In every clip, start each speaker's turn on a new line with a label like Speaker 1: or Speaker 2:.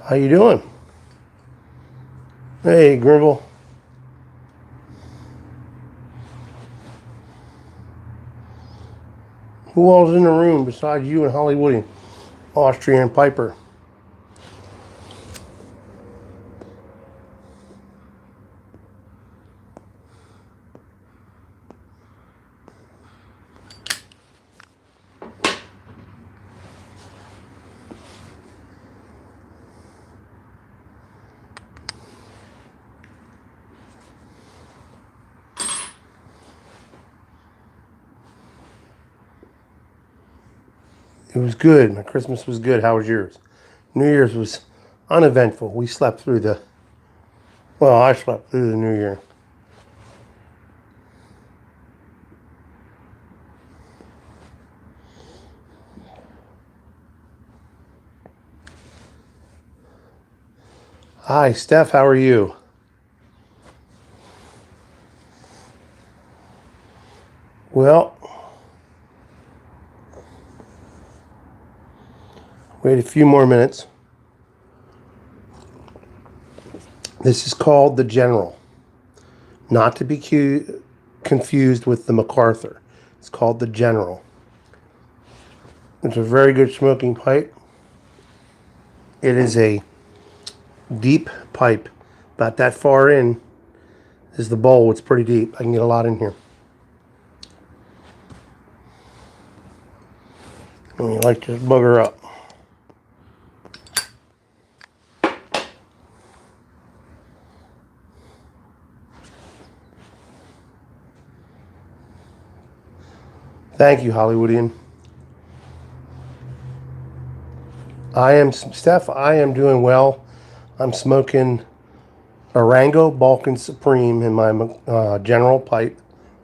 Speaker 1: How you doing? Hey, Grimble. Who all's in the room besides you and Hollywood, Austrian Piper? It was good. My Christmas was good. How was yours? New Year's was uneventful. We slept through I slept through the New Year. Hi, Steph. How are you? Well, wait a few more minutes. This is called the General, not to be confused with the MacArthur. It's called the General. It's a very good smoking pipe. It is a deep pipe. About that far in is the bowl. It's pretty deep. I can get a lot in here. And you like to bugger up. Thank you, Hollywoodian. Steph, I am doing well. I'm smoking Arango Balkan Supreme in my General Pipe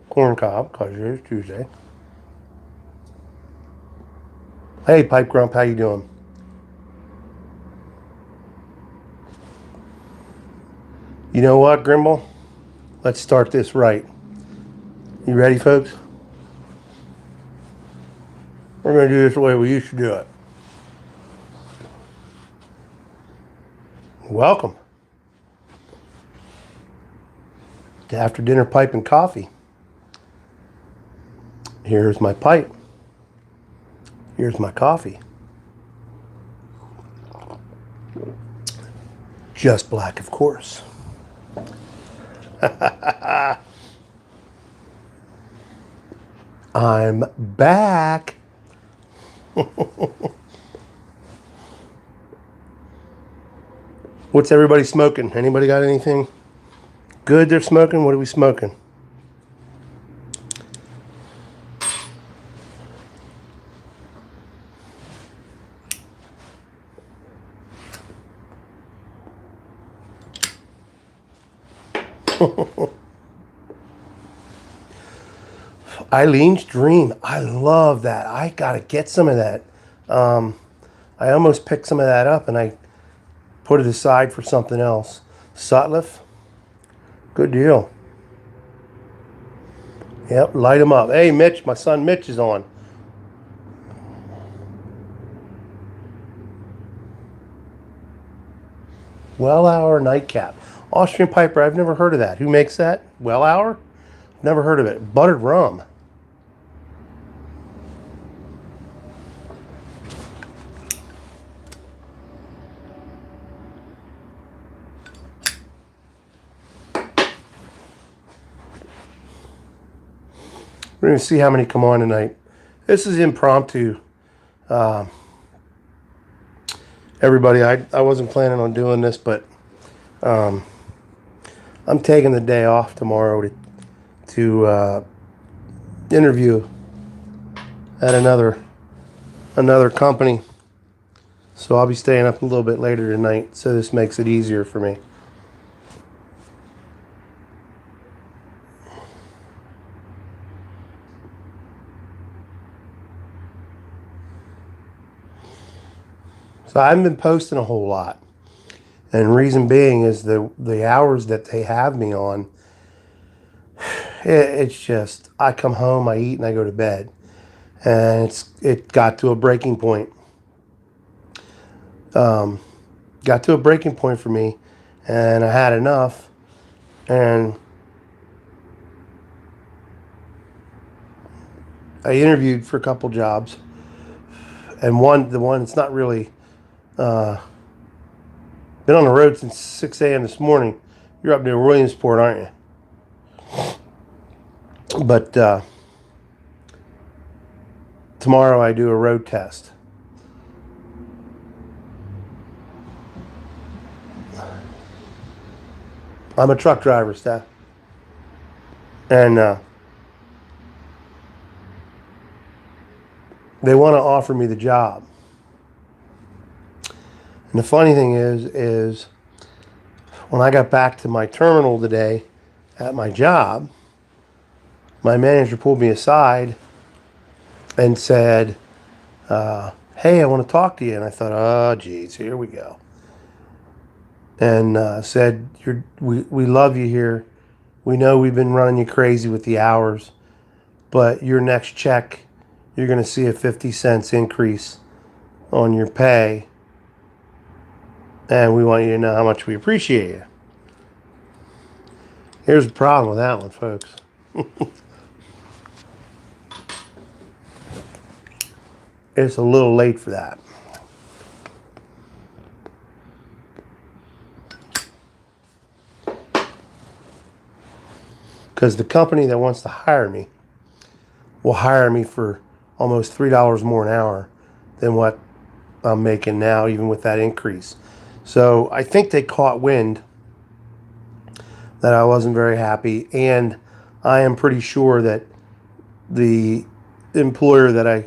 Speaker 1: corn cob, because it's Tuesday. Hey, Pipe Grump, how you doing? You know what, Grimble? Let's start this right. You ready, folks? We're going to do this the way we used to do it. Welcome to After Dinner Pipe and Coffee. Here's my pipe. Here's my coffee. Just black, of course. I'm back. What's everybody smoking? Anybody got anything good they're smoking? What are we smoking? Eileen's Dream. I love that. I gotta get some of that. I almost picked some of that up and I put it aside for something else. Sutliff. Good deal. Yep, light them up. Hey, Mitch, my son Mitch is on. Wellauer Nightcap. Austrian Piper, I've never heard of that. Who makes that? Wellauer? Never heard of it. Buttered rum. We're going to see how many come on tonight. This is impromptu. Everybody, I wasn't planning on doing this, but I'm taking the day off tomorrow to interview at another company. So I'll be staying up a little bit later tonight, so this makes it easier for me. So I haven't been posting a whole lot. And reason being is the hours that they have me on, it's just, I come home, I eat, and I go to bed. And it got to a breaking point. got to a breaking point for me, and I had enough. And I interviewed for a couple jobs, and the one that's not really been on the road since 6 a.m. this morning. You're up near Williamsport, aren't you? But tomorrow I do a road test. I'm a truck driver, Steph. And they want to offer me the job. And the funny thing is when I got back to my terminal today at my job, my manager pulled me aside and said, hey, I want to talk to you. And I thought, oh, geez, here we go. And said, we love you here. We know we've been running you crazy with the hours, but your next check, you're going to see a 50 cents increase on your pay. And we want you to know how much we appreciate you. Here's the problem with that one, folks. It's a little late for that. Because the company that wants to hire me will hire me for almost $3 more an hour than what I'm making now, even with that increase. So I think they caught wind that I wasn't very happy, and I am pretty sure that the employer that I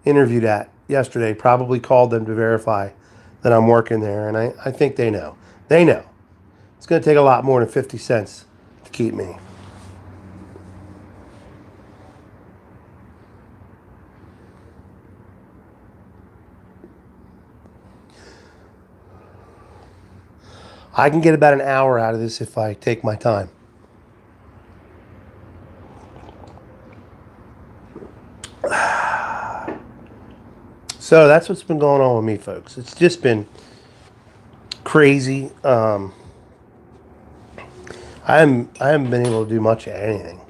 Speaker 1: interviewed at yesterday probably called them to verify that I'm working there, and I think they know. They know. It's going to take a lot more than 50 cents to keep me. I can get about an hour out of this if I take my time. So that's what's been going on with me, folks. It's just been crazy. I haven't been able to do much of anything.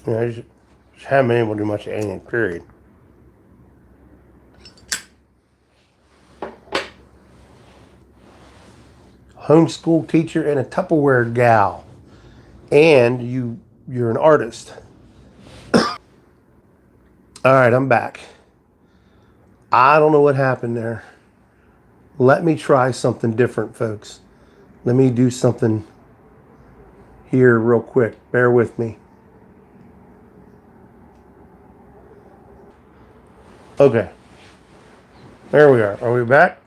Speaker 1: I just haven't been able to do much of anything, period. Homeschool teacher and a Tupperware gal. And you're an artist. All right, I'm back. I don't know what happened there. Let me try something different, folks. Let me do something here real quick. Bear with me. Okay. There we are. Are we back?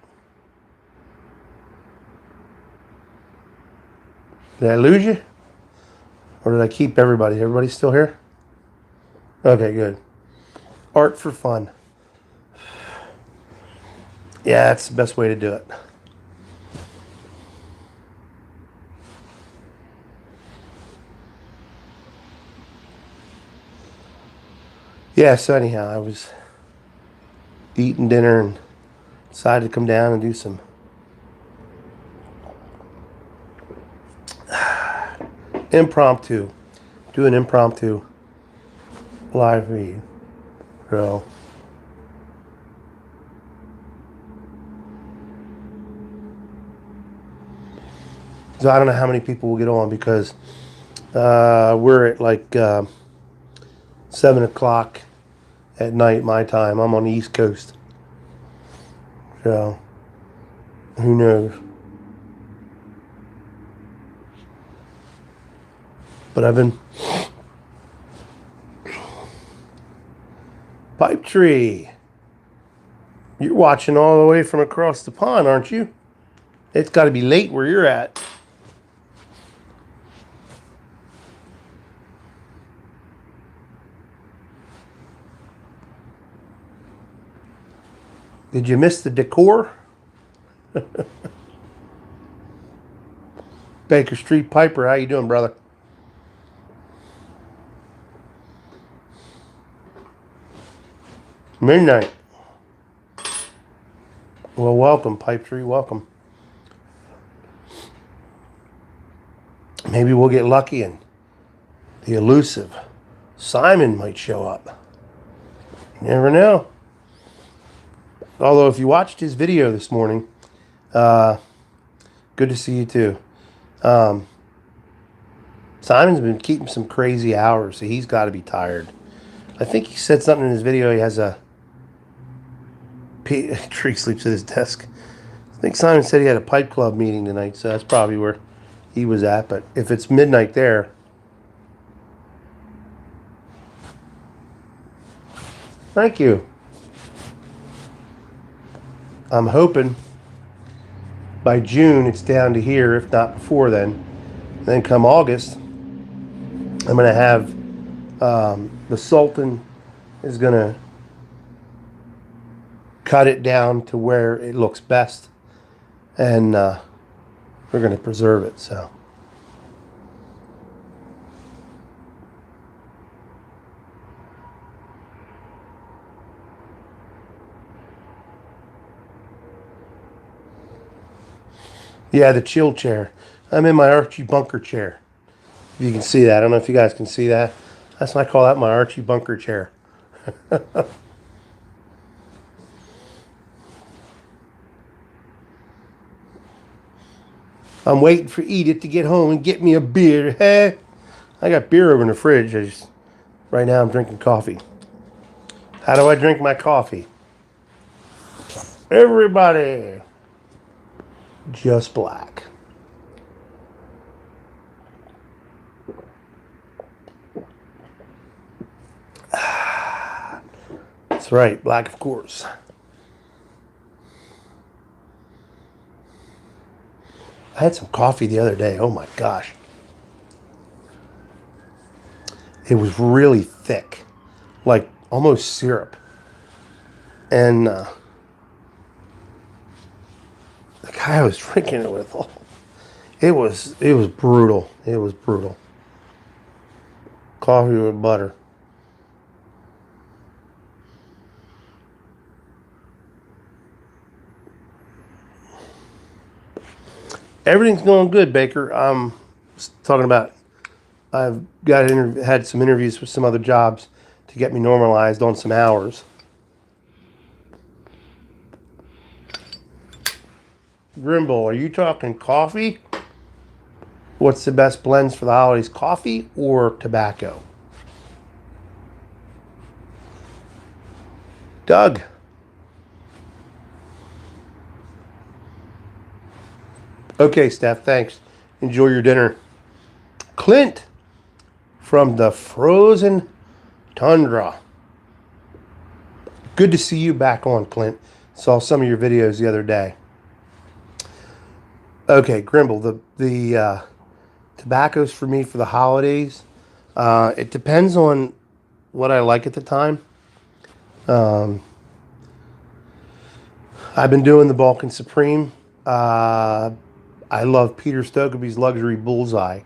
Speaker 1: Did I lose you? Or did I keep everybody? Everybody still here? Okay, good. Art for fun. Yeah, that's the best way to do it. Yeah, so anyhow, I was eating dinner and decided to come down and do some impromptu. Do an impromptu live read. So I don't know how many people will get on because we're at like 7 o'clock at night my time. I'm on the East Coast. So who knows? But I've been Pipe Tree. You're watching all the way from across the pond, aren't you? It's got to be late where you're at. Did you miss the decor? Baker Street Piper, how you doing, brother? Midnight. Well, welcome, Pipe Tree. Welcome. Maybe we'll get lucky and the elusive Simon might show up. You never know. Although, if you watched his video this morning, good to see you too. Simon's been keeping some crazy hours, so he's got to be tired. I think he said something in his video. He has a Tree sleeps at his desk. I think Simon said he had a Pipe Club meeting tonight, so that's probably where he was at. But if it's midnight there, thank you. I'm hoping by June it's down to here, if not before then. Then come August, I'm going to have the Sultan is going to cut it down to where it looks best, and we're going to preserve it. So yeah, the chill chair. I'm in my Archie Bunker chair. If you can see that. I don't know if you guys can see that. That's what I call that, my Archie Bunker chair. I'm waiting for Edith to get home and get me a beer. Hey, I got beer over in the fridge. Right now I'm drinking coffee. How do I drink my coffee? Everybody, just black. That's right, black, of course. I had some coffee the other day. Oh my gosh. It was really thick, like almost syrup. And the guy I was drinking it with, it was brutal. It was brutal. Coffee with butter. Everything's going good, Baker. I'm talking about, I've had some interviews with some other jobs to get me normalized on some hours. Grimble, are you talking coffee? What's the best blends for the holidays, coffee or tobacco? Doug. Okay, Steph, thanks. Enjoy your dinner. Clint from the frozen tundra. Good to see you back on, Clint. Saw some of your videos the other day. Okay, Grimble, the tobaccos for me for the holidays, it depends on what I like at the time. I've been doing the Balkan Supreme. I love Peter Stokkebye's Luxury Bullseye.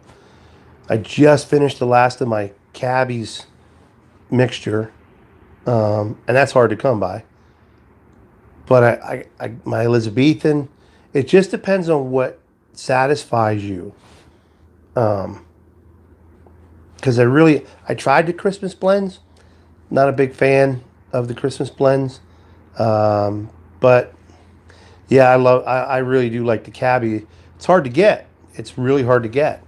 Speaker 1: I just finished the last of my Cabby's mixture, and that's hard to come by. But my Elizabethan, it just depends on what satisfies you. Because I tried the Christmas blends. Not a big fan of the Christmas blends, but yeah, I really do like the Cabby. It's hard to get. It's really hard to get.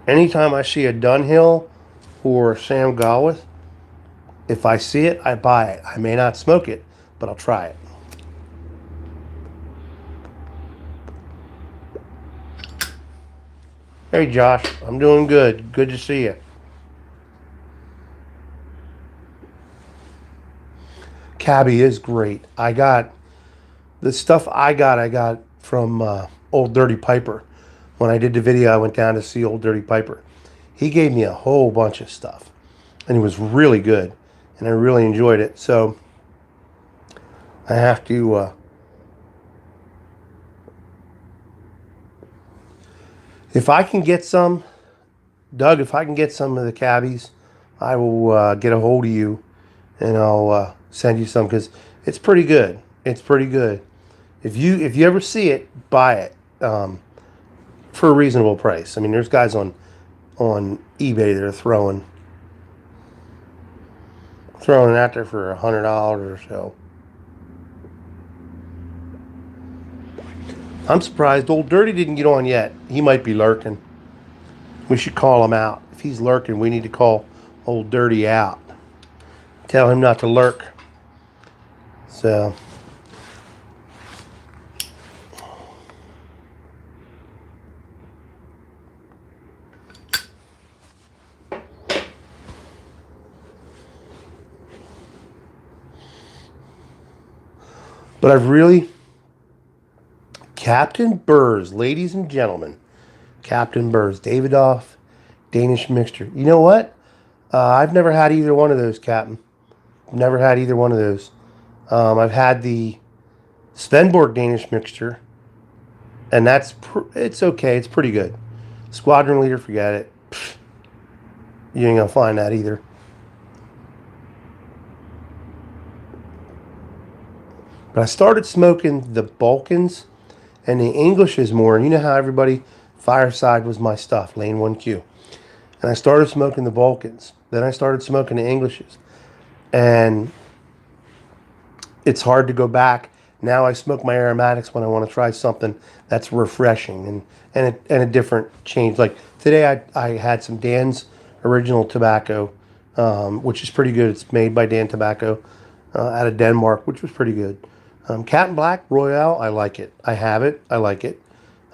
Speaker 1: Anytime I see a Dunhill or Sam Galwith, if I see it, I buy it. I may not smoke it, but I'll try it. Hey, Josh. I'm doing good. Good to see you. Cabby is great. I got the stuff I got from Old Dirty Piper. When I did the video, I went down to see Old Dirty Piper. He gave me a whole bunch of stuff, and it was really good, and I really enjoyed it. So I have to if I can get some, Doug, if I can get some of the Cabbies, I will get a hold of you, and I'll send you some because it's pretty good. It's pretty good. If you ever see it, buy it for a reasonable price. I mean, there's guys on eBay that are throwing it out there for $100 or so. I'm surprised Old Dirty didn't get on yet. He might be lurking. We should call him out. If he's lurking, we need to call Old Dirty out. Tell him not to lurk. So. But I've really... Captain Burrs, ladies and gentlemen. Captain Burrs, Davidoff Danish mixture. You know what? I've never had either one of those, Captain. Never had either one of those. I've had the Svenborg Danish mixture, and it's okay. It's pretty good. Squadron Leader, forget it. Pfft, you ain't gonna find that either. But I started smoking the Balkans and the Englishes more. And you know how everybody, Fireside was my stuff, Lane 1Q. And I started smoking the Balkans. Then I started smoking the Englishes. And it's hard to go back. Now I smoke my aromatics when I want to try something that's refreshing and a different change. Like today I had some Dan's original tobacco, which is pretty good. It's made by Dan Tobacco out of Denmark, which was pretty good. Captain Black Royale, I like it. I have it. I like it.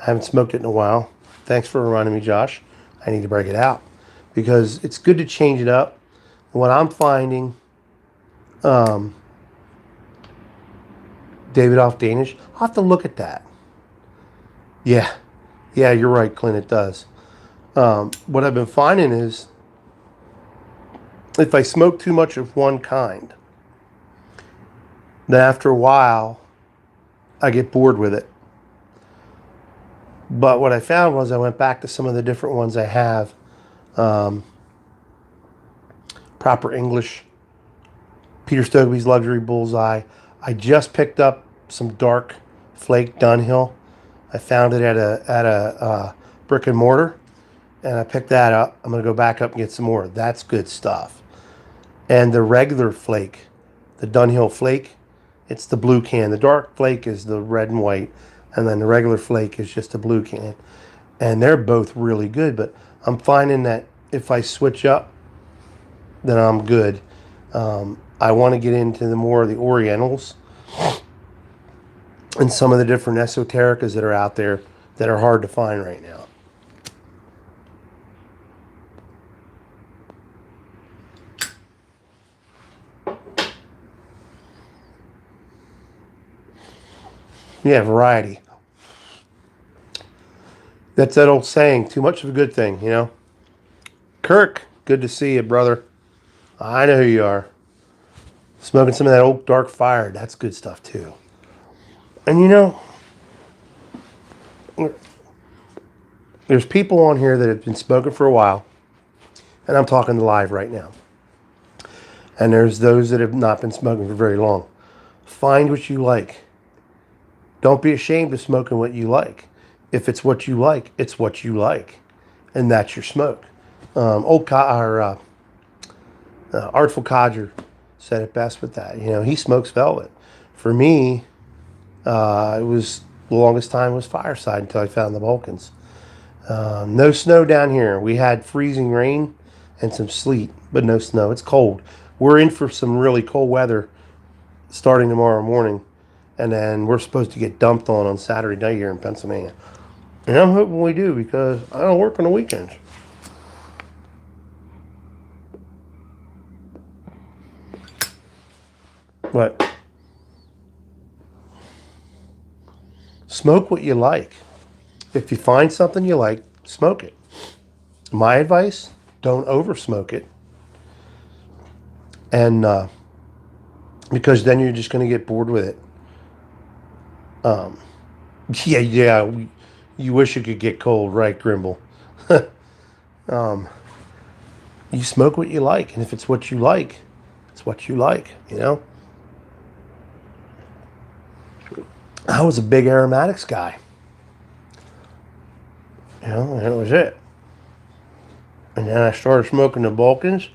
Speaker 1: I haven't smoked it in a while. Thanks for reminding me, Josh. I need to break it out because it's good to change it up. What I'm finding, Davidoff Danish, I'll have to look at that. Yeah, you're right, Clint, it does. What I've been finding is if I smoke too much of one kind, then after a while, I get bored with it. But what I found was I went back to some of the different ones I have. Proper English, Peter Stokeby's Luxury Bullseye. I just picked up some Dark Flake Dunhill. I found it at a brick and mortar, and I picked that up. I'm going to go back up and get some more. That's good stuff. And the regular flake, the Dunhill Flake, it's the blue can. The Dark Flake is the red and white, and then the regular Flake is just a blue can. And they're both really good, but I'm finding that if I switch up, then I'm good. I want to get into the more of the Orientals and some of the different esotericas that are out there that are hard to find right now. Yeah, variety. That's that old saying, too much of a good thing, you know? Kirk, good to see you, brother. I know who you are. Smoking some of that old Dark Fire, that's good stuff too. And you know, there's people on here that have been smoking for a while, and I'm talking live right now. And there's those that have not been smoking for very long. Find what you like. Don't be ashamed of smoking what you like. If it's what you like, it's what you like. And that's your smoke. Artful Codger said it best with that. You know, he smokes velvet. For me, it was the longest time was Fireside until I found the Balkans. No snow down here. We had freezing rain and some sleet, but no snow. It's cold. We're in for some really cold weather starting tomorrow morning. And then we're supposed to get dumped on Saturday night here in Pennsylvania. And I'm hoping we do because I don't work on the weekends. But smoke what you like. If you find something you like, smoke it. My advice, don't over smoke it. And because then you're just going to get bored with it. You wish you could get cold, right, Grimble? You smoke what you like, and if it's what you like, it's what you like, you know? I was a big aromatics guy. And that was it. And then I started smoking the Balkans.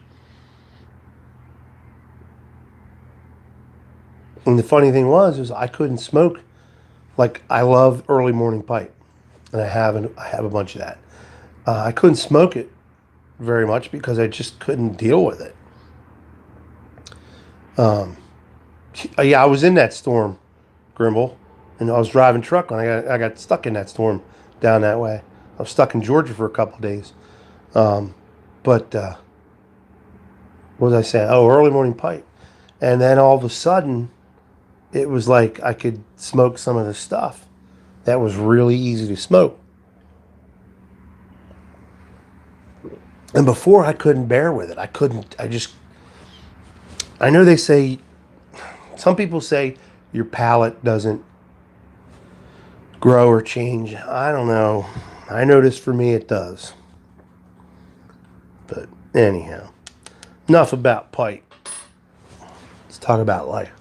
Speaker 1: And the funny thing was I couldn't smoke. Like, I love early morning pipe, and I have a bunch of that. I couldn't smoke it very much because I just couldn't deal with it. Yeah, I was in that storm, Grimble, and I was driving truck when I got stuck in that storm down that way. I was stuck in Georgia for a couple of days. But what was I saying? Oh, early morning pipe. And then all of a sudden, it was like I could smoke some of the stuff that was really easy to smoke. And before, I couldn't bear with it. I know they say, some people say your palate doesn't grow or change. I don't know. I notice for me it does. But anyhow, enough about pipe. Let's talk about life.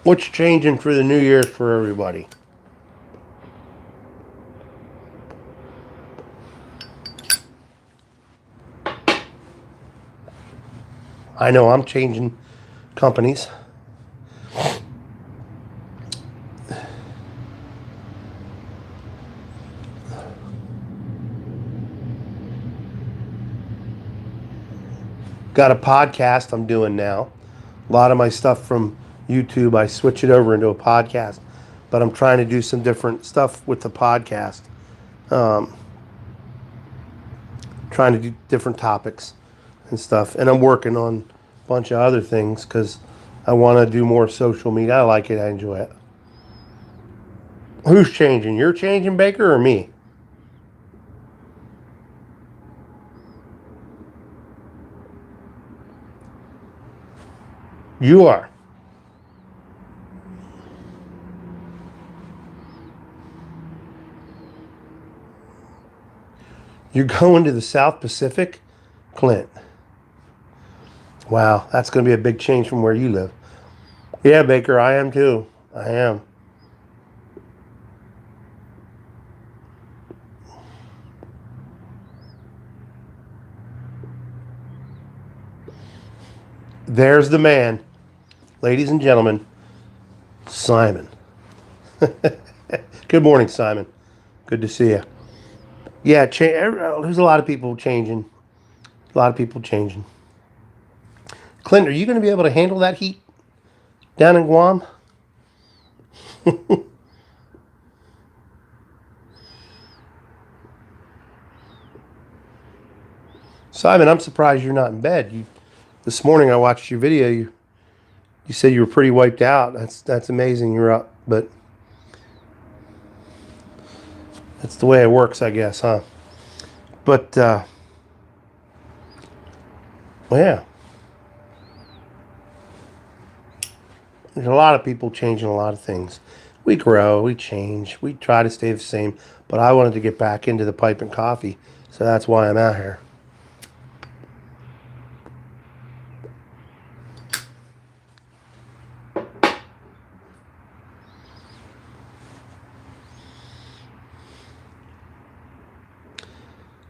Speaker 1: What's changing for the New Year's for everybody? I know I'm changing companies. Got a podcast I'm doing now. A lot of my stuff from YouTube, I switch it over into a podcast. But I'm trying to do some different stuff with the podcast. Trying to do different topics and stuff. And I'm working on a bunch of other things because I want to do more social media. I like it. I enjoy it. Who's changing? You're changing, Baker, or me? You are. You're going to the South Pacific, Clint. Wow, that's going to be a big change from where you live. Yeah, Baker, I am too. I am. There's the man. Ladies and gentlemen, Simon. Good morning, Simon. Good to see you. Yeah, there's a lot of people changing. A lot of people changing. Clint, are you going to be able to handle that heat down in Guam? Simon, I'm surprised you're not in bed. This morning I watched your video. You said you were pretty wiped out. That's amazing. You're up, but that's the way it works, I guess, huh? But yeah, there's a lot of people changing a lot of things. We grow, we change, we try to stay the same. But I wanted to get back into the pipe and coffee, so that's why I'm out here.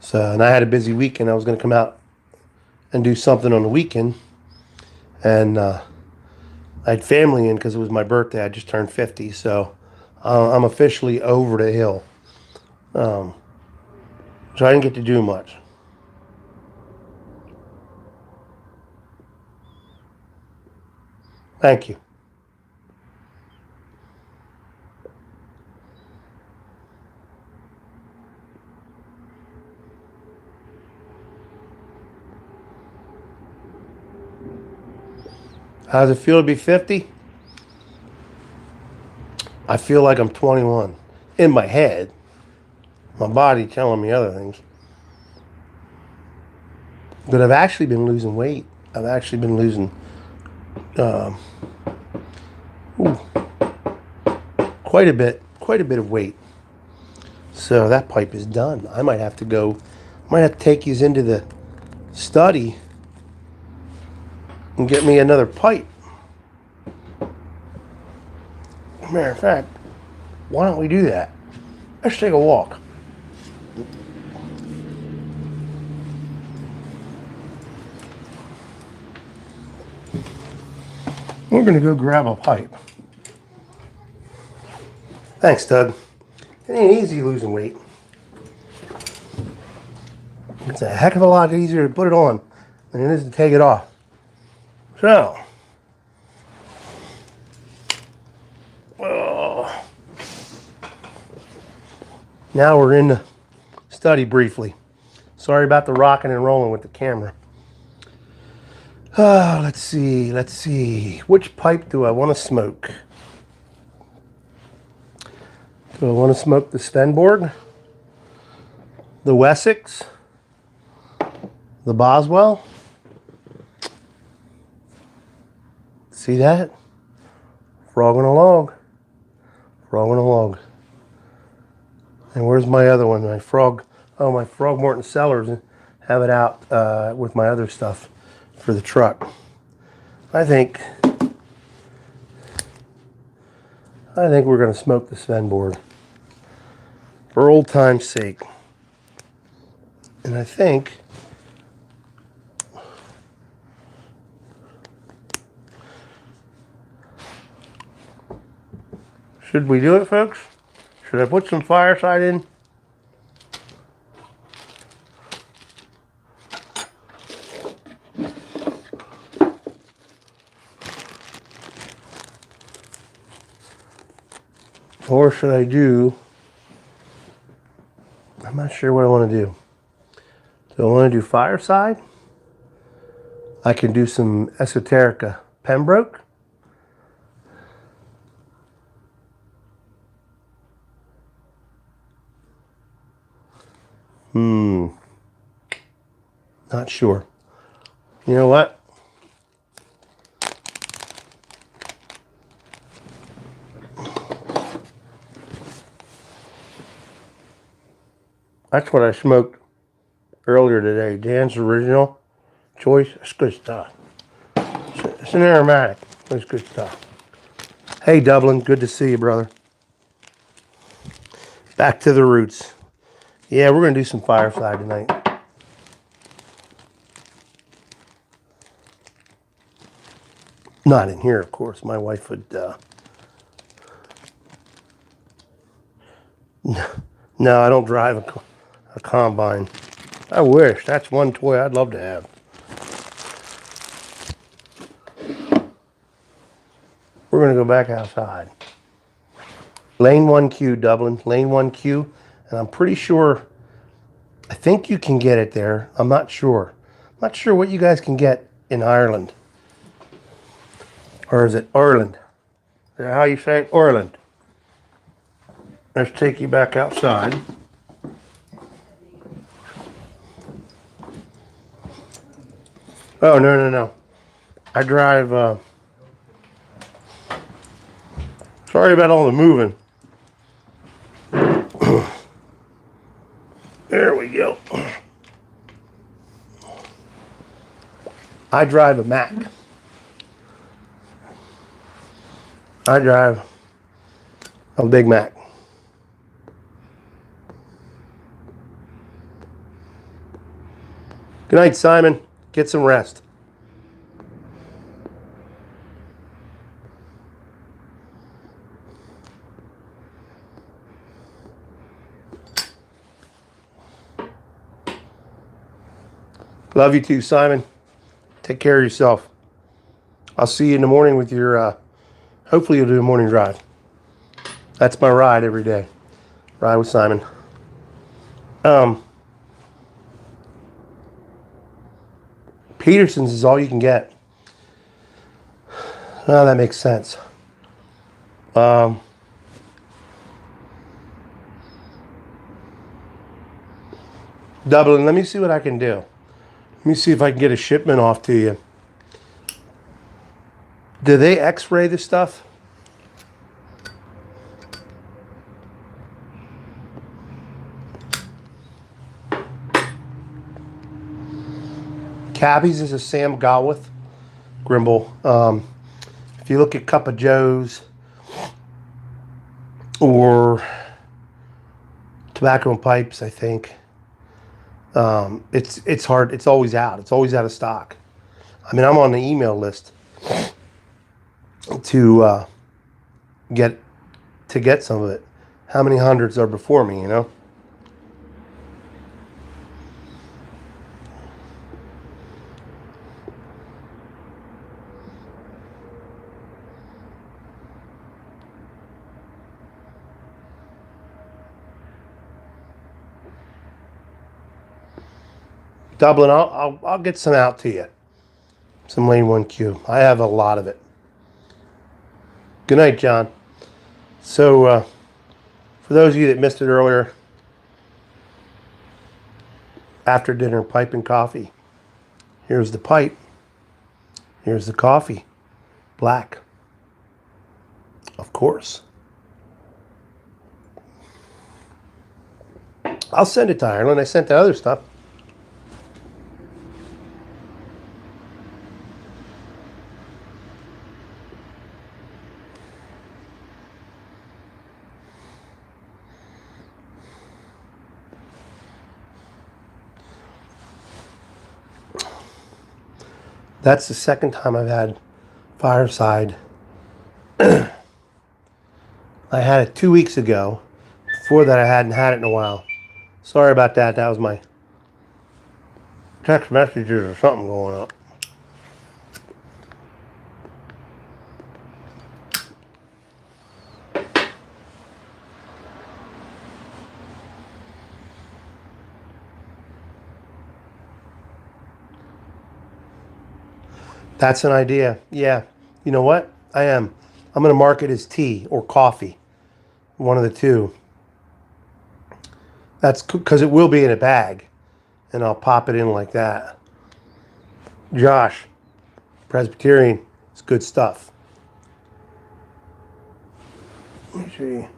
Speaker 1: So, and I had a busy weekend. I was going to come out and do something on the weekend. And I had family in because it was my birthday. I just turned 50. So I'm officially over the hill. So I didn't get to do much. Thank you. How does it feel to be 50? I feel like I'm 21 in my head. My body telling me other things. But I've actually been losing weight. I've actually been losing quite a bit of weight. So that pipe is done. I might have to take you into the study and get me another pipe. Matter of fact, why don't we do that? Let's take a walk. We're going to go grab a pipe. Thanks, Doug. It ain't easy losing weight. It's a heck of a lot easier to put it on than it is to take it off. So, now we're in the study briefly. Sorry about the rocking and rolling with the camera. Let's see. Which pipe do I want to smoke? Do I want to smoke the Svenborg, the Wessex, the Boswell? See that? Frog on a log. Frog on a log. And where's my other one? My Frog. Oh, my Frog Morton Cellars. Have it out with my other stuff for the truck. I think we're going to smoke the Svenborg for old time's sake. And I think should we do it, folks? Should I put some Fireside in? Or should I do, I'm not sure what I want to do. Do I want to do Fireside? I can do some Esoterica Pembroke. Not sure. You know what? That's what I smoked earlier today. Dan's Original Choice. It's good stuff. It's an aromatic. It's good stuff. Hey, Dublin. Good to see you, brother. Back to the roots. Yeah, we're going to do some Fireside tonight. Not in here, of course. My wife would... No, I don't drive a combine. I wish. That's one toy I'd love to have. We're going to go back outside. Lane 1Q, Dublin. Lane 1Q. And I'm pretty sure, I think you can get it there. I'm not sure. I'm not sure what you guys can get in Ireland. Or is it Ireland? Is that how you say it? Ireland. Let's take you back outside. Oh, no. I drive, sorry about all the moving. There we go. I drive a Mac. I drive a Big Mac. Good night, Simon. Get some rest. Love you too, Simon. Take care of yourself. I'll see you in the morning with your, hopefully you'll do a morning drive. That's my ride every day. Ride with Simon. Peterson's is all you can get. Oh, that makes sense. Dublin, let me see what I can do. Let me see if I can get a shipment off to you. Do they x-ray this stuff? Cabby's is a Sam Galwith Grimble. If you look at Cup of Joe's, or tobacco and pipes, I think. It's hard. It's always out. It's always out of stock. I mean, I'm on the email list to get some of it. How many hundreds are before me? You know. Dublin, I'll get some out to you. Some Lane 1Q. I have a lot of it. Good night, John. So, for those of you that missed it earlier, after dinner pipe and coffee. Here's the pipe. Here's the coffee. Black. Of course. I'll send it to Ireland. I sent the other stuff. That's the second time I've had Fireside. I had it 2 weeks ago. Before that, I hadn't had it in a while. Sorry about that. That was my text messages or something going on. That's an idea. Yeah. You know what? I'm going to mark it as tea or coffee. One of the two. That's because it will be in a bag. And I'll pop it in like that. Josh, Presbyterian, it's good stuff. Let me see.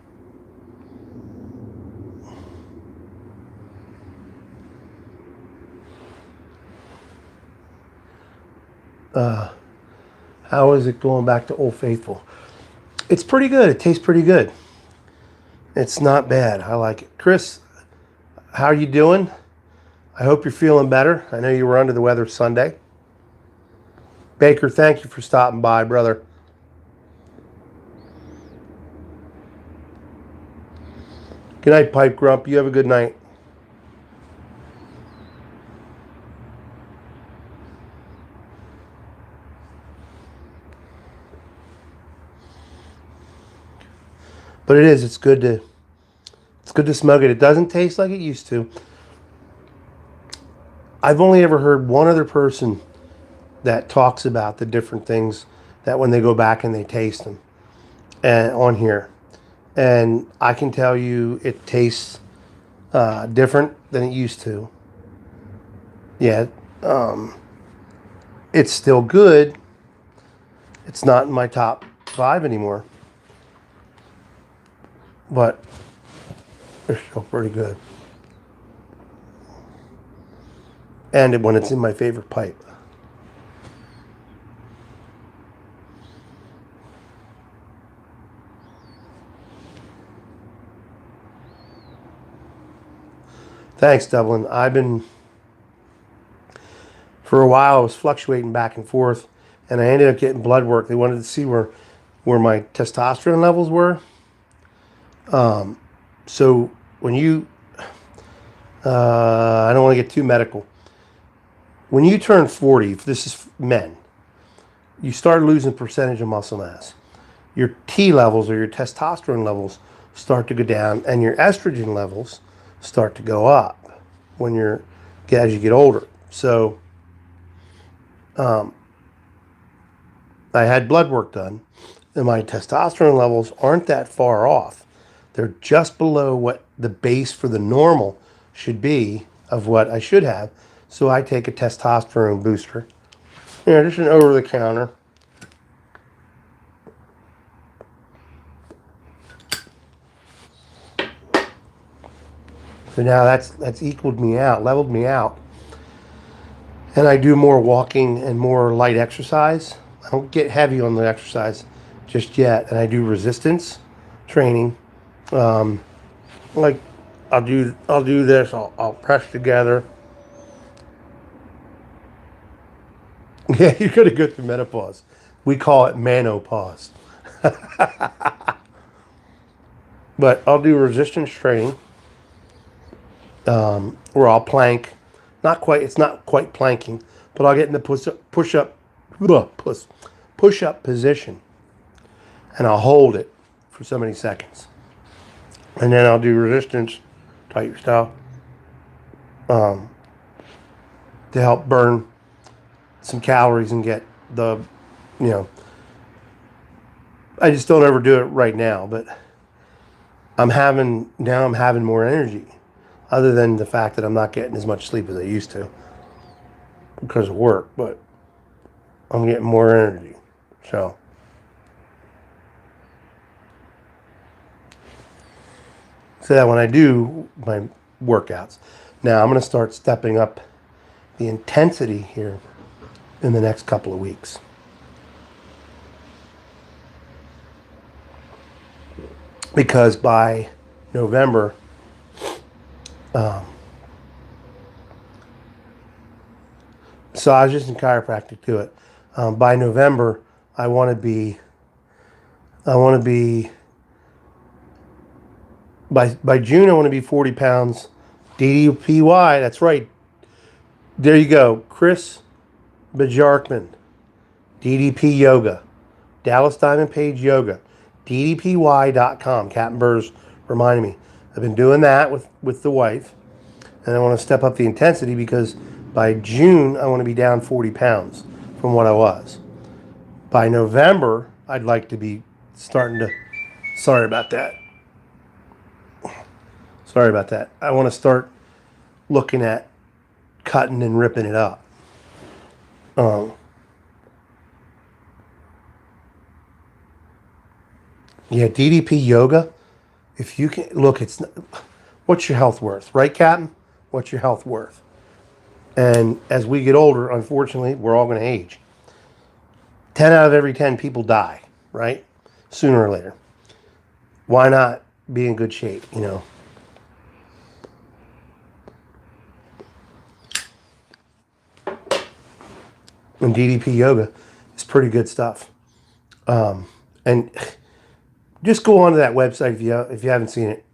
Speaker 1: How is it going back to Old Faithful? It's pretty good. It tastes pretty good. It's not bad. I like it. Chris, how are you doing? I hope you're feeling better. I know you were under the weather Sunday. Baker, thank you for stopping by, brother. Good night, Pipe Grump. You have a good night. But it is. It's good to smoke it. It doesn't taste like it used to. I've only ever heard one other person that talks about the different things that when they go back and they taste them and on here. And I can tell you it tastes different than it used to. Yeah. It's still good. It's not in my top 5 anymore. But it's still pretty good. And when it's in my favorite pipe. Thanks, Dublin. For a while, I was fluctuating back and forth, and I ended up getting blood work. They wanted to see where my testosterone levels were. So when you, I don't want to get too medical. When you turn 40, if this is men, you start losing percentage of muscle mass. Your T levels or your testosterone levels start to go down, and your estrogen levels start to go up as you get older. So, I had blood work done, and my testosterone levels aren't that far off. They're just below what the base for the normal should be of what I should have. So I take a testosterone booster. Just an over-the-counter. So now that's equaled me out, leveled me out. And I do more walking and more light exercise. I don't get heavy on the exercise just yet. And I do resistance training Like I'll do this. I'll press together. Yeah, you're gonna go through menopause. We call it manopause. But I'll do resistance training, where I'll plank. Not quite. It's not quite planking, but I'll get in the push up position, and I'll hold it for so many seconds, and then I'll do resistance type stuff to help burn some calories and get the, you know, I just don't ever do it right now, but I'm having more energy, other than the fact that I'm not getting as much sleep as I used to because of work, but I'm getting more energy. So that when I do my workouts, now I'm going to start stepping up the intensity here in the next couple of weeks. Because by November, massages and chiropractic do it. By November, I want to be by June, I want to be 40 pounds. DDPY, that's right. There you go. Chris Bajarkman, DDP Yoga, Dallas Diamond Page Yoga, DDPY.com. Captain Burrs reminded me. I've been doing that with the wife, and I want to step up the intensity because by June, I want to be down 40 pounds from what I was. By November, I'd like to be starting to, sorry about that. I want to start looking at cutting and ripping it up. Yeah, DDP Yoga. If you can look, it's what's your health worth, right, Captain? What's your health worth? And as we get older, unfortunately, we're all going to age. 10 out of every 10 people die, right? Sooner or later. Why not be in good shape, you know? And DDP Yoga is pretty good stuff. And just go onto that website if you haven't seen it,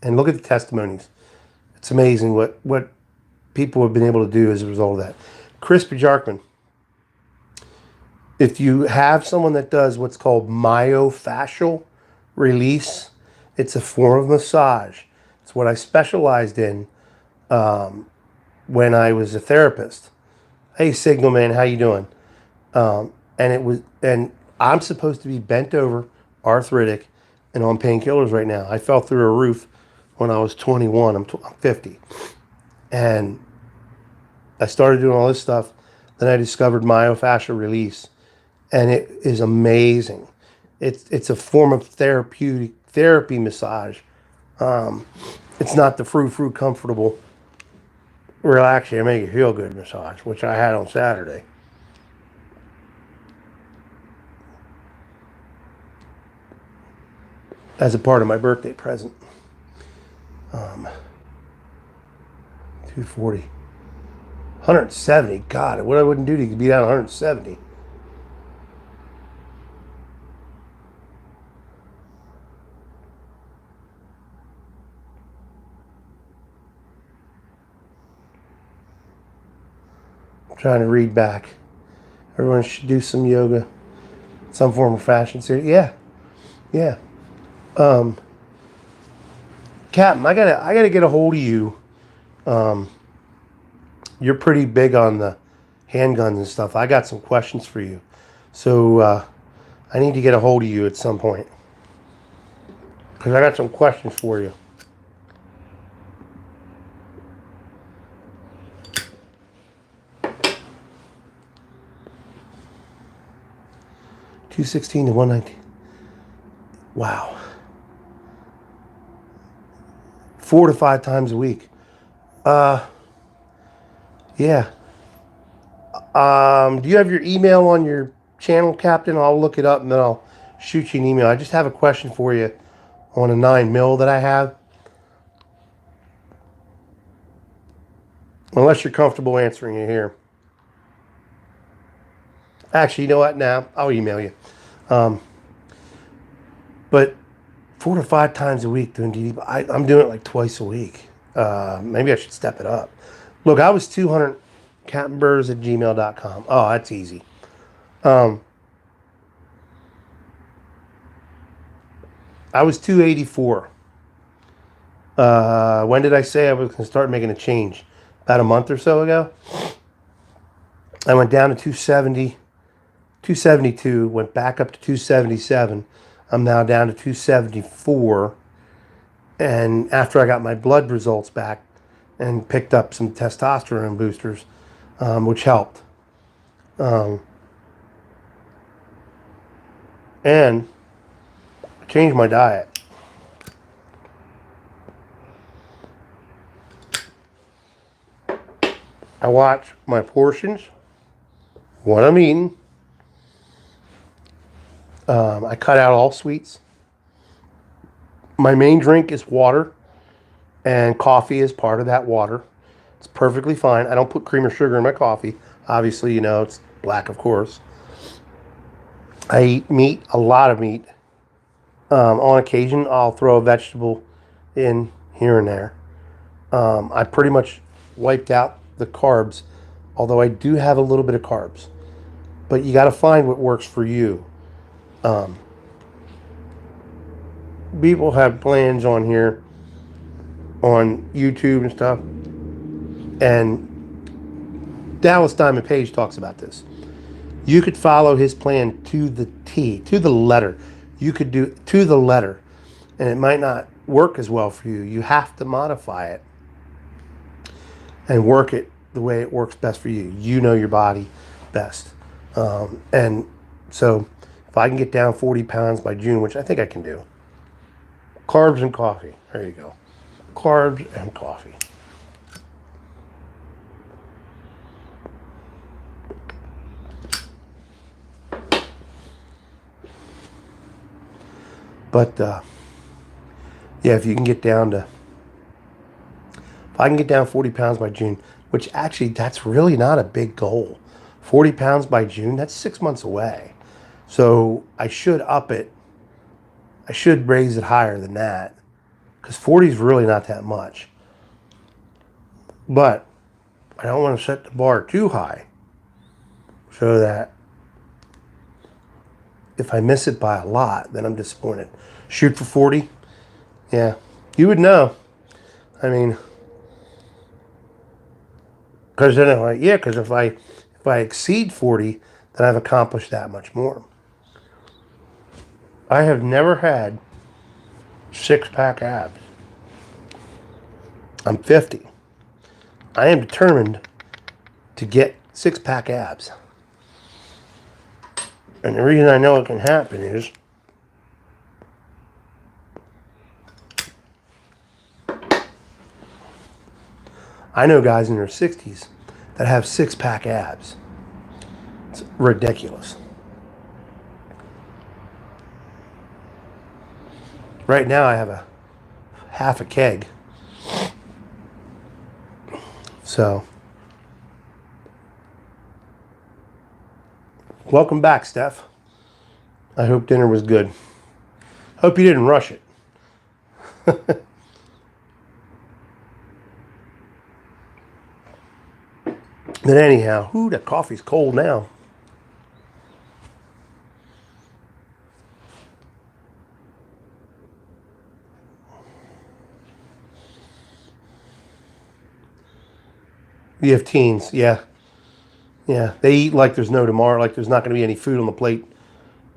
Speaker 1: and look at the testimonies. It's amazing what people have been able to do as a result of that. Chris Bajarkman, if you have someone that does what's called myofascial release, it's a form of massage. It's what I specialized in when I was a therapist. Hey, Signal Man, how you doing? And I'm supposed to be bent over, arthritic, and on painkillers right now. I fell through a roof when I was 21. I'm 50. And I started doing all this stuff. Then I discovered myofascial release, and it is amazing. It's a form of therapy massage. It's not the frou comfortable, relax you, make you feel good massage, which I had on Saturday. As a part of my birthday present. 240. 170. God, what I wouldn't do to be down 170. I'm trying to read back. Everyone should do some yoga, some form of fashion series. Yeah. Captain, I gotta get a hold of you. You're pretty big on the handguns and stuff. I got some questions for you, so I need to get a hold of you at some point because I got some questions for you. $216 to $119. Wow. 4 to 5 times a week. Yeah. Do you have your email on your channel, Captain? I'll look it up and then I'll shoot you an email. I just have a question for you on a 9mm that I have. Unless you're comfortable answering it here. Actually, you know what? Now, I'll email you. But 4 to 5 times a week doing DD, I'm doing it like twice a week. Maybe I should step it up. Look, I was 200 captainburrs@gmail.com. Oh, that's easy. I was 284. When did I say I was going to start making a change? About a month or so ago. I went down to 270, 272, went back up to 277. I'm now down to 274. And after I got my blood results back and picked up some testosterone boosters, which helped. And I changed my diet. I watch my portions, what I'm eating. I cut out all sweets. My main drink is water, and coffee is part of that water. It's perfectly fine. I don't put cream or sugar in my coffee. Obviously, you know, it's black, of course. I eat meat, a lot of meat. On occasion, I'll throw a vegetable in here and there. I pretty much wiped out the carbs, although I do have a little bit of carbs. But you got to find what works for you. People have plans on here, on YouTube and stuff, and Dallas Diamond Page talks about this. You could follow his plan to the T, to the letter. You could do to the letter, and it might not work as well for you. You have to modify it and work it the way it works best for you. You know your body best. And so if I can get down 40 pounds by June, which I think I can do, carbs and coffee. There you go. Carbs and coffee. But yeah, if you can get down to, if I can get down 40 pounds by June, which actually that's really not a big goal. 40 pounds by June, that's 6 months away. So I should up it. I should raise it higher than that, because 40 is really not that much. But I don't want to set the bar too high, so that if I miss it by a lot, then I'm disappointed. Shoot for 40? Yeah, you would know. I mean, because then because if I exceed 40, then I've accomplished that much more. I have never had 6-pack abs. I'm 50. I am determined to get 6-pack abs. And the reason I know it can happen is I know guys in their 60s that have 6-pack abs. It's ridiculous. Right now I have a half a keg. So, welcome back, Steph. I hope dinner was good. Hope you didn't rush it. But anyhow, that coffee's cold now. You have teens, yeah. Yeah, they eat like there's no tomorrow, like there's not going to be any food on the plate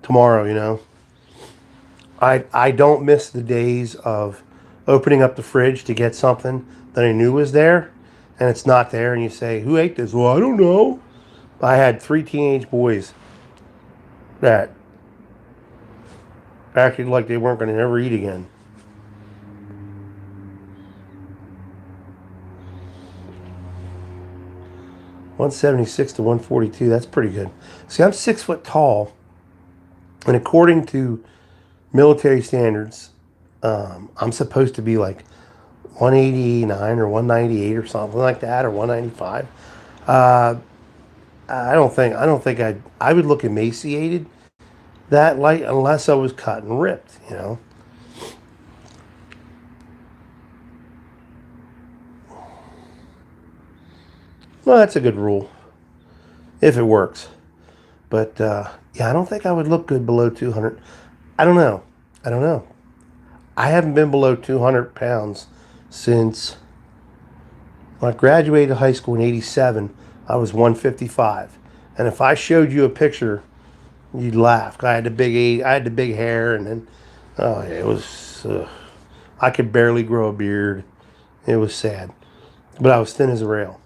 Speaker 1: tomorrow, you know. I don't miss the days of opening up the fridge to get something that I knew was there, and it's not there, and you say, who ate this? Well, I don't know. I had 3 teenage boys that acted like they weren't going to ever eat again. .176 to 142, that's pretty good. See, I'm 6 foot tall, and according to military standards, I'm supposed to be like 189 or 198 or something like that, or 195. I don't think I would look emaciated that light unless I was cut and ripped, you know. Well, that's a good rule if it works. But yeah, I don't think I would look good below 200. I don't know. I don't know. I haven't been below 200 pounds since when I graduated high school in '87. I was 155, and if I showed you a picture, you'd laugh. I had the big hair, and then oh, yeah, it was. I could barely grow a beard. It was sad, but I was thin as a rail.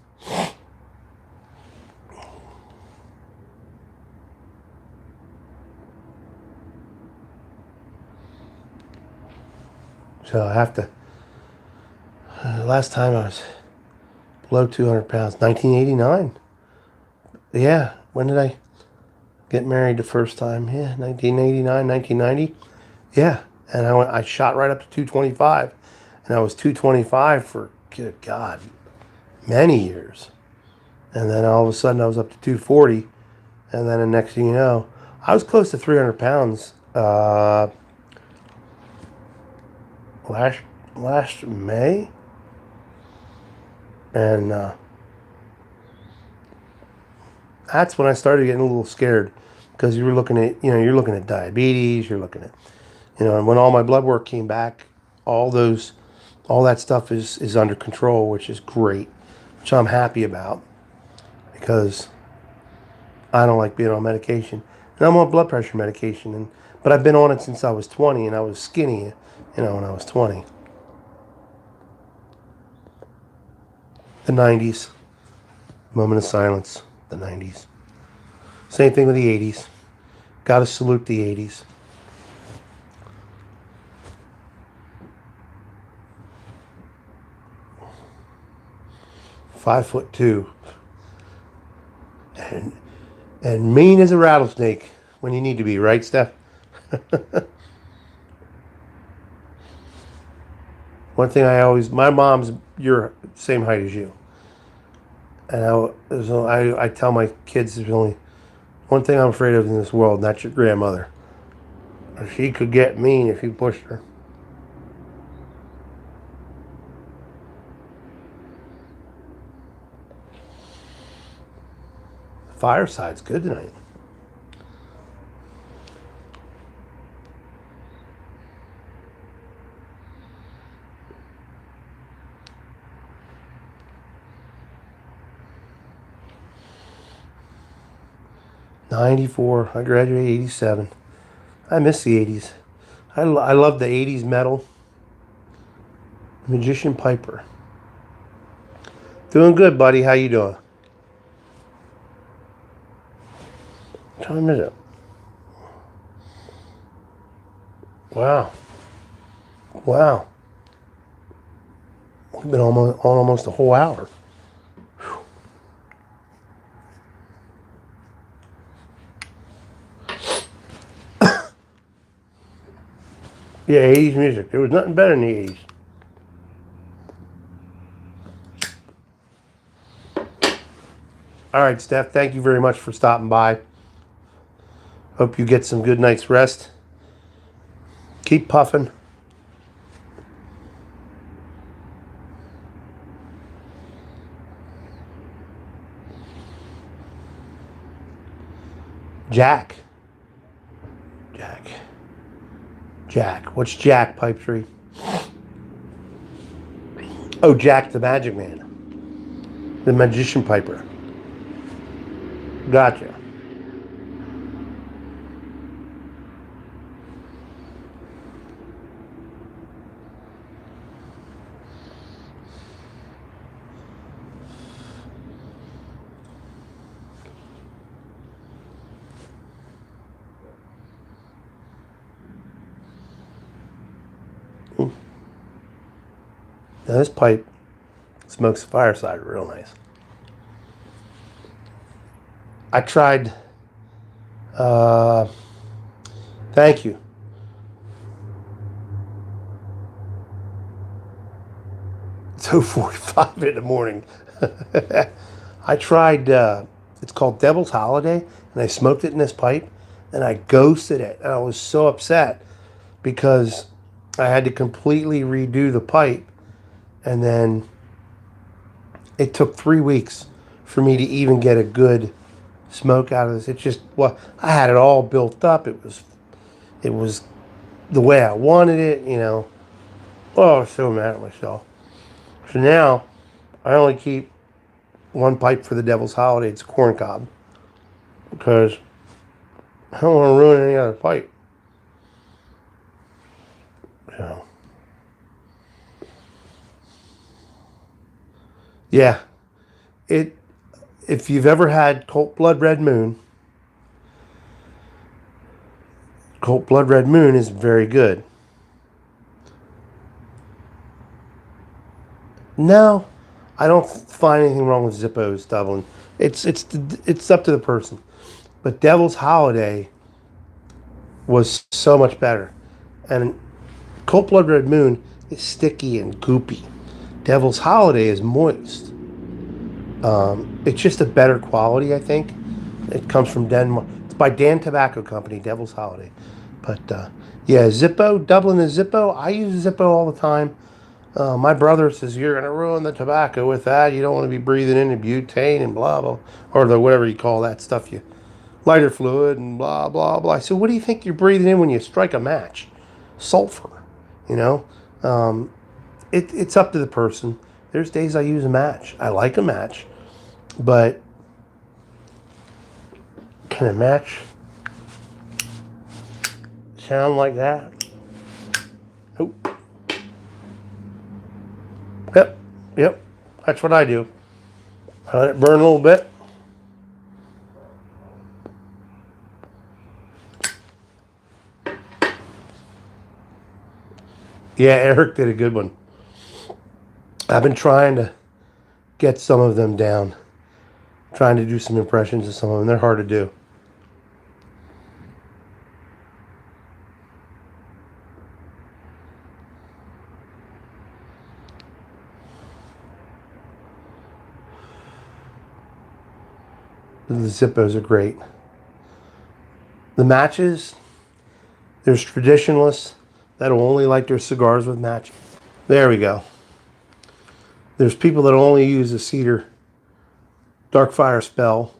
Speaker 1: So I have to. Last time I was below 200 pounds, 1989. Yeah, when did I get married the first time? Yeah, 1989, 1990. Yeah, and I shot right up to 225, and I was 225 for, good God, many years. And then all of a sudden I was up to 240, and then the next thing you know, I was close to 300 pounds last last May, and that's when I started getting a little scared because you're looking at diabetes, you're looking at, and when all my blood work came back, all that stuff is under control, which is great, which I'm happy about because I don't like being on medication. And I'm on blood pressure medication, but I've been on it since I was 20, and I was skinny, when I was 20. The 90s, moment of silence, the 90s. Same thing with the 80s. Got to salute the 80s. "5'2", and mean as a rattlesnake when you need to be, right, Steph? One thing my mom's your same height as you, and I tell my kids there's only one thing I'm afraid of in this world, and that's your grandmother. She could get mean if you pushed her. Fireside's good tonight. '94. I graduated '87. I miss the '80s. I love the '80s metal. Magician Piper. Doing good, buddy. How you doing? What time is it? Wow. Wow. We've been almost a whole hour. Yeah, '80s music. There was nothing better in the '80s. All right, Steph. Thank you very much for stopping by. Hope you get some good night's rest. Keep puffing. Jack. Jack. Jack. What's Jack, Pipe Tree? Oh, Jack the Magic Man. The Magician Piper. Gotcha. Now this pipe smokes fireside real nice. I tried. Uh, Thank you. 2:45 in the morning. I tried, it's called Devil's Holiday, and I smoked it in this pipe, and I ghosted it. And I was so upset because I had to completely redo the pipe, and then it took 3 weeks for me to even get a good smoke out of this. It just, well, I had it all built up. It was the way I wanted it, you know. Oh, I was so mad at myself. So now I only keep one pipe for the Devil's Holiday. It's corn cob, because I don't want to ruin any other pipe. So, yeah, it. If you've ever had Colt Blood Red Moon, Colt Blood Red Moon is very good. No, I don't find anything wrong with Zippo's, Dublin. It's up to the person. But Devil's Holiday was so much better. And Cold Blood Red Moon is sticky and goopy. Devil's Holiday is moist. It's just a better quality, I think. It comes from Denmark. It's by Dan Tobacco Company, Devil's Holiday. But yeah, Zippo, Dublin is Zippo. I use Zippo all the time. My brother says, you're going to ruin the tobacco with that. You don't want to be breathing in the butane and blah, blah, or the whatever you call that stuff, you lighter fluid and blah, blah, blah. I said, what do you think you're breathing in when you strike a match? Sulfur, you know? It's up to the person. There's days I use a match. I like a match, but can a match sound like that? Oh. Yep. That's what I do. I let it burn a little bit. Yeah, Eric did a good one. I've been trying to get some of them down. Trying to do some impressions of some of them. They're hard to do. The Zippos are great. The matches, there's traditionalists that'll only light their cigars with matches. There we go. There's people that only use a cedar dark fire spell.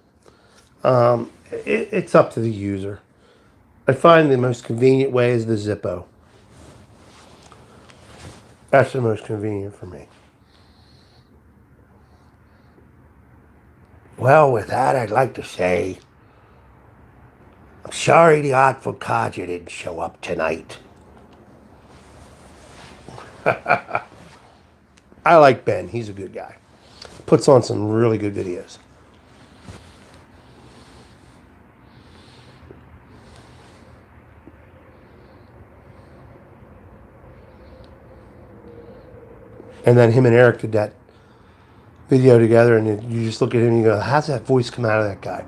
Speaker 1: It's up to the user. I find the most convenient way is the Zippo. That's the most convenient for me. Well, with that, I'd like to say, I'm sorry the Artful Codger didn't show up tonight. I like Ben. He's a good guy. Puts on some really good videos. And then him and Eric did that video together, and you just look at him and you go, how's that voice come out of that guy?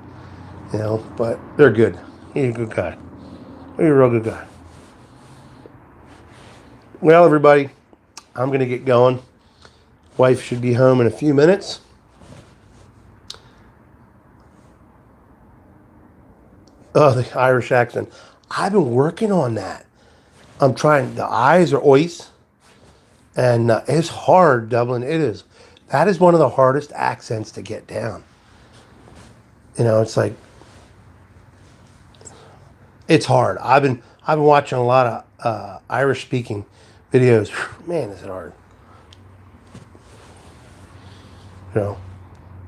Speaker 1: You know, but they're good. He's a good guy. He's a real good guy. Well, everybody, I'm going to get going. Wife should be home in a few minutes. Oh, the Irish accent. I've been working on that. I'm trying. The I's are ois. And it's hard, Dublin. It is. That is one of the hardest accents to get down. You know, it's like, it's hard. I've been watching a lot of Irish speaking videos. Man, is it hard. You know,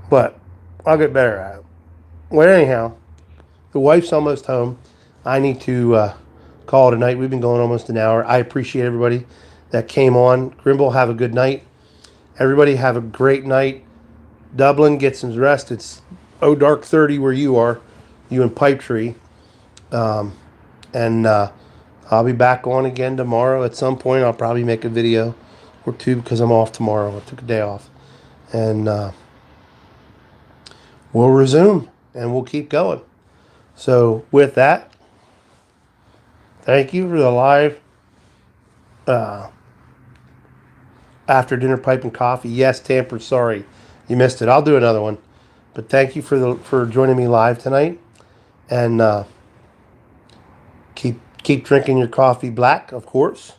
Speaker 1: but I'll get better at it. Well, anyhow, the wife's almost home. I need to call it a night. We've been going almost an hour. I appreciate everybody that came on. Grimble, have a good night. Everybody have a great night. Dublin, get some rest. It's dark 30 where you are, you and Pipe Tree. And I'll be back on again tomorrow at some point. I'll probably make a video or two because I'm off tomorrow. I took a day off. And we'll resume and we'll keep going. So with that, thank you for the live after dinner pipe and coffee. Yes, Tamper, sorry you missed it. I'll do another one. But thank you for joining me live tonight. And keep drinking your coffee black, of course.